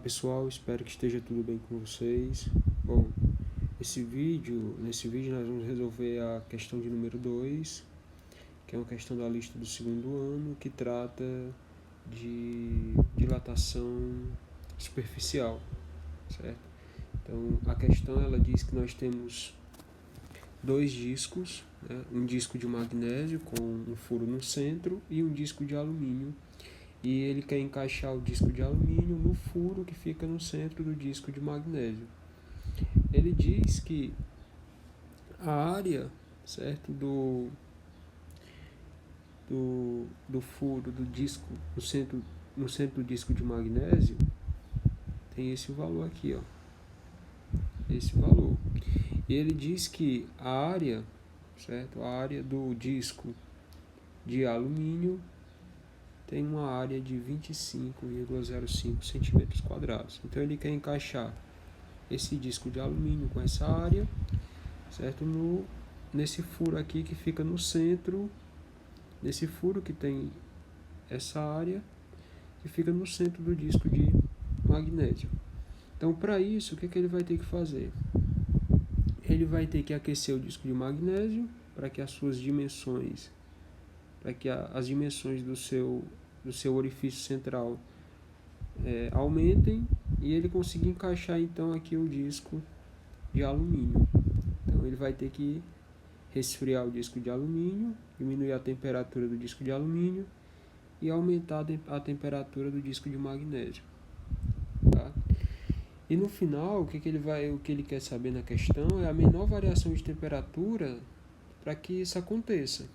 Olá pessoal, espero que esteja tudo bem com vocês. Bom, nesse vídeo nós vamos resolver a questão de número 2, que é uma questão da lista do segundo ano, que trata de dilatação superficial, certo? Então, a questão ela diz que nós temos dois discos, né? Um disco de magnésio com um furo no centro e um disco de alumínio, e ele quer encaixar o disco de alumínio no furo que fica no centro do disco de magnésio. Ele diz que a área, certo, do furo do disco no centro do disco de magnésio tem esse valor aqui, ó, esse valor. E ele diz que a área, certo, a área do disco de alumínio tem uma área de 25,05 centímetros quadrados. Então ele quer encaixar esse disco de alumínio com essa área, certo, nesse furo aqui que fica no centro, nesse furo que tem essa área que fica no centro do disco de magnésio. Então, para isso, o que ele vai ter que fazer? Ele vai ter que aquecer o disco de magnésio para que as suas dimensões, para que as dimensões do seu orifício central aumentem, e ele conseguir encaixar então aqui o disco de alumínio. Então ele vai ter que resfriar o disco de alumínio, diminuir a temperatura do disco de alumínio e aumentar a temperatura do disco de magnésio, tá? E no final, o que ele quer saber na questão é a menor variação de temperatura para que isso aconteça,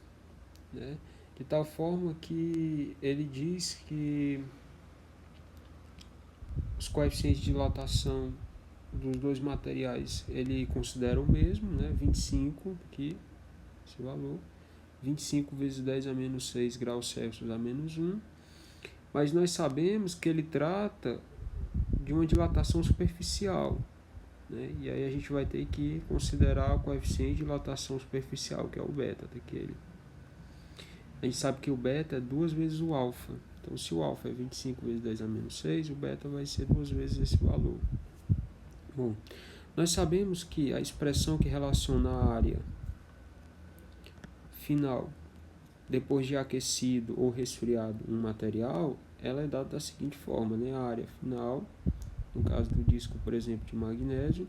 né? De tal forma que ele diz que os coeficientes de dilatação dos dois materiais ele considera o mesmo, né? 25 aqui, esse valor, 25 vezes 10 a menos 6 graus Celsius a menos 1, mas nós sabemos que ele trata de uma dilatação superficial, né? E aí a gente vai ter que considerar o coeficiente de dilatação superficial, que é o beta daquele. A gente sabe que o beta é 2 vezes o alfa. Então, se o alfa é 25 vezes 10 a menos 6, o beta vai ser 2 vezes esse valor. Bom, nós sabemos que a expressão que relaciona a área final, depois de aquecido ou resfriado um material, ela é dada da seguinte forma, né? A área final, no caso do disco, por exemplo, de magnésio,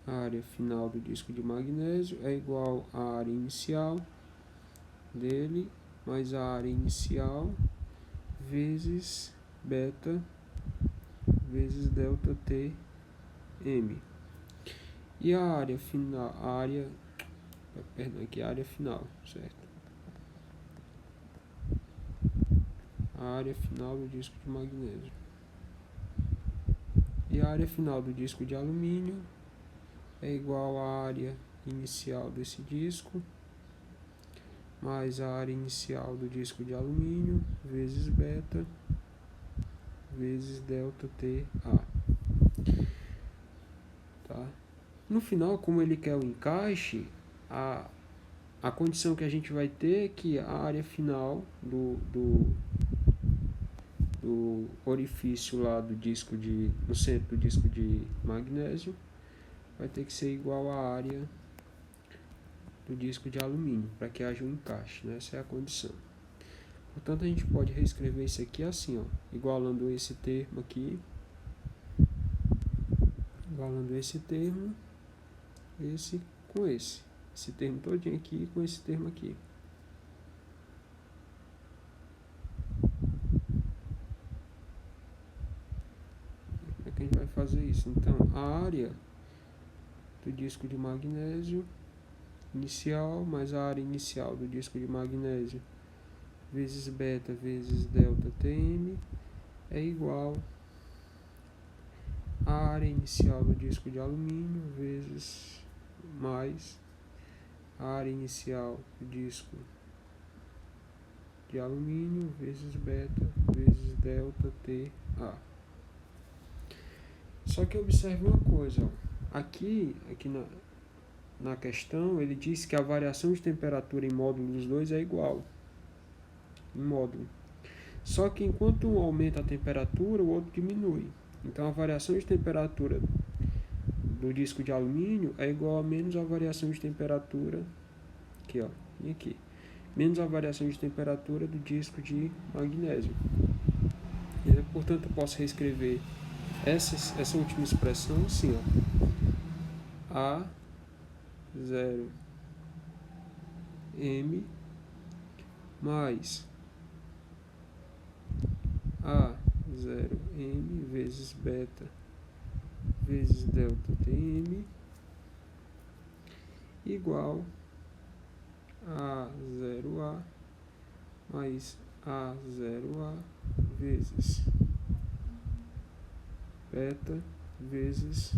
a área final do disco de magnésio é igual à área inicial dele, mais a área inicial vezes beta vezes delta T M. E a área final, a área final, certo? A área final do disco de magnésio. E a área final do disco de alumínio é igual à área inicial desse disco mais a área inicial do disco de alumínio vezes beta vezes delta TA. Tá? No final, como ele quer o encaixe, a condição que a gente vai ter é que a área final do orifício lá do disco no centro do disco de magnésio vai ter que ser igual à área do disco de alumínio, para que haja um encaixe, né? Essa é a condição. Portanto, a gente pode reescrever isso aqui assim, ó, igualando esse termo aqui, igualando esse termo, esse com esse termo todinho aqui com esse termo aqui. Como é que a gente vai fazer isso? Então, a área do disco de magnésio inicial mais a área inicial do disco de magnésio vezes beta vezes delta Tm é igual a área inicial do disco de alumínio vezes mais a área inicial do disco de alumínio vezes beta vezes delta TA. Só que observe uma coisa, ó. Aqui na questão ele diz que a variação de temperatura em módulo dos dois é igual. módulo. Só que enquanto um aumenta a temperatura, o outro diminui. Então a variação de temperatura do disco de alumínio é igual a menos a variação de temperatura aqui, ó, e aqui, menos a variação de temperatura do disco de magnésio. Portanto, eu posso reescrever essa última expressão assim, ó, A0M mais A0M vezes beta vezes delta Tm igual a 0A mais A0A vezes beta vezes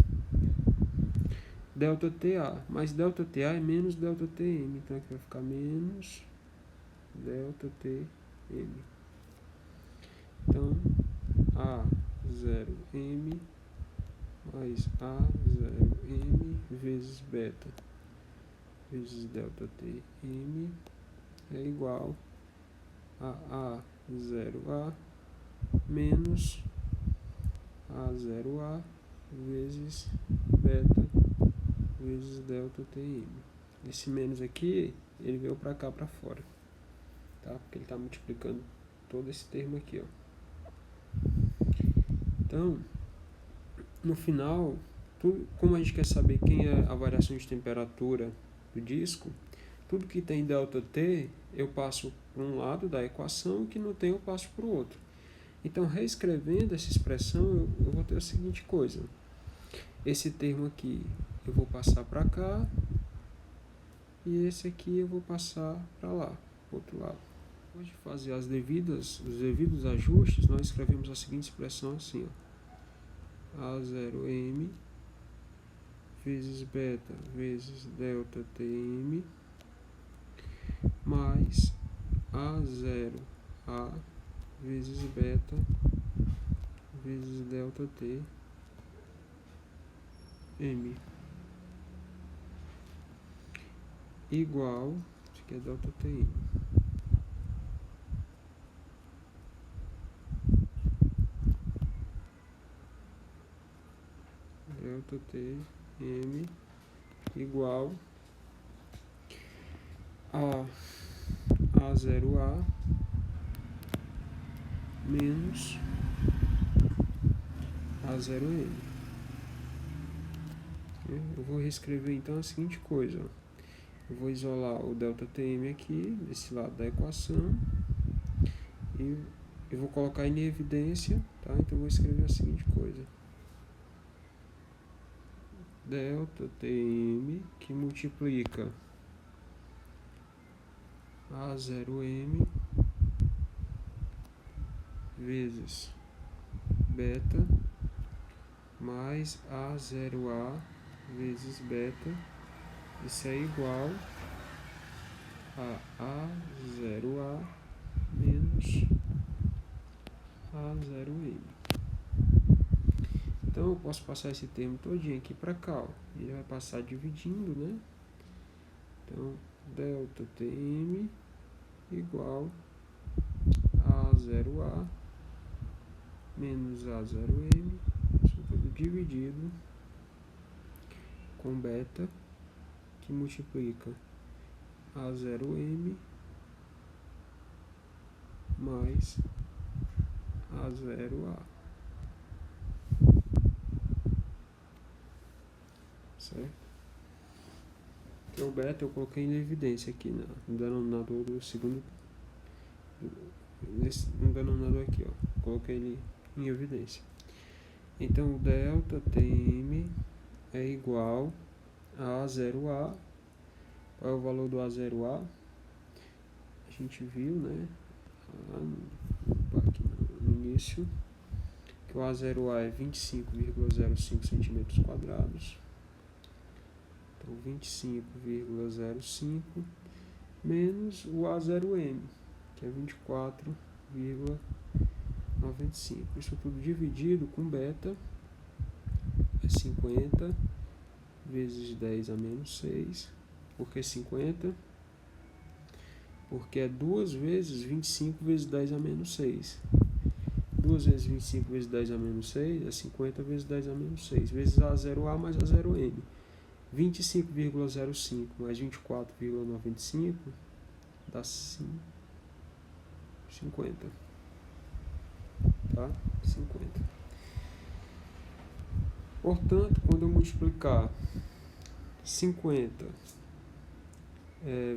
delta TA, mas delta TA é menos delta Tm, então aqui vai ficar menos delta Tm. Então, A0M mais A0M vezes beta vezes delta Tm é igual a A0A menos A0A vezes beta vezes delta Tm. Esse menos aqui, ele veio para cá, para fora, tá? Porque ele está multiplicando todo esse termo aqui, ó. Então, no final, como a gente quer saber quem é a variação de temperatura do disco, tudo que tem ΔT, eu passo para um lado da equação, e que não tem, eu passo para o outro. Então, reescrevendo essa expressão, eu vou ter a seguinte coisa. Esse termo aqui eu vou passar para cá, e esse aqui eu vou passar para lá, para o outro lado. Depois de fazer os devidos ajustes, nós escrevemos a seguinte expressão assim, ó, A0M vezes beta vezes delta Tm mais A0A vezes beta vezes delta Tm igual, isso aqui é delta Tm, delta Tm igual a A0A menos A0M. Eu vou reescrever então a seguinte coisa, ó. Eu vou isolar o ΔTm aqui, desse lado da equação, e eu vou colocar em evidência, tá? Então eu vou escrever a seguinte coisa. ΔTm que multiplica A0M vezes beta mais A0A vezes beta, isso é igual a A0A menos A0M. Então eu posso passar esse termo todinho aqui para cá, ó. Ele vai passar dividindo, né? Então, delta Tm igual a A0A menos A0M, isso tudo dividido com beta, que multiplica A0M mais A0A. Certo? Então, o beta eu coloquei em evidência aqui no denominador do segundo, no denominador aqui, ó, coloquei ele em evidência. Então, o delta Tm é igual a A0A. Qual é o valor do A0A? A gente viu, né, aqui no início, que o A0A é 25,05 centímetros quadrados. Então, 25,05 menos o A0M, que é 24,95. Isso tudo dividido com beta é 50 vezes 10 a menos 6. Por que 50? porque é 2 vezes 25 vezes 10 a menos 6. 2 vezes 25 vezes 10 a menos 6 é 50 vezes 10 a menos 6, vezes A0A mais A0M. 25,05 mais 24,95 dá 50. Tá? 50. Portanto, quando eu multiplicar 50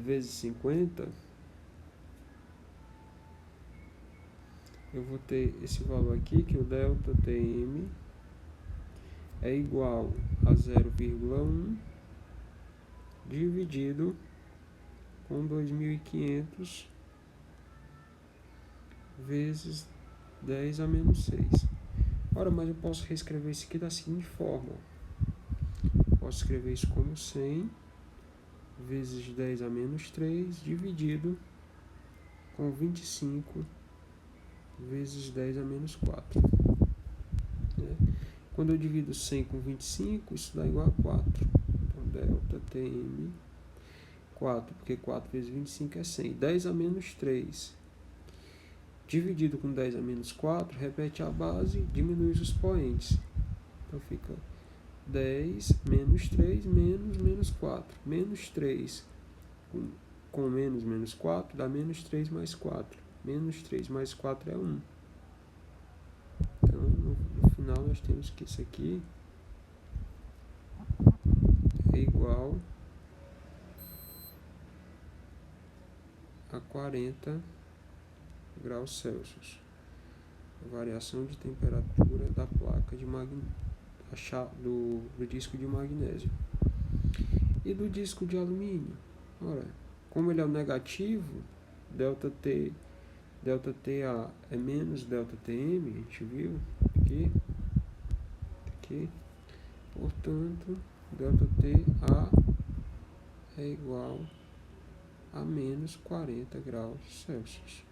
vezes 50, eu vou ter esse valor aqui, que o delta Tm é igual a 0,1 dividido com 2.500 vezes 10 a menos 6. Ora, mas eu posso reescrever isso aqui da seguinte forma. Posso escrever isso como 100 vezes 10 a menos 3 dividido com 25 vezes 10 a menos 4. Quando eu divido 100 com 25, isso dá igual a 4. Então, delta Tm 4, porque 4 vezes 25 é 100. 10 a menos 3 dividido com 10 a menos 4, repete a base, diminui os expoentes. Então fica 10 menos 3 menos 4. Menos 3 com menos 4 dá menos 3 mais 4. Menos 3 mais 4 é 1. Então, no final, nós temos que isso aqui é igual a 40 graus Celsius. A variação de temperatura da placa de do disco de magnésio. E do disco de alumínio? Ora, como ele é o negativo, delta TA é menos delta Tm, a gente viu aqui. Portanto, delta TA é igual a menos 40 graus Celsius.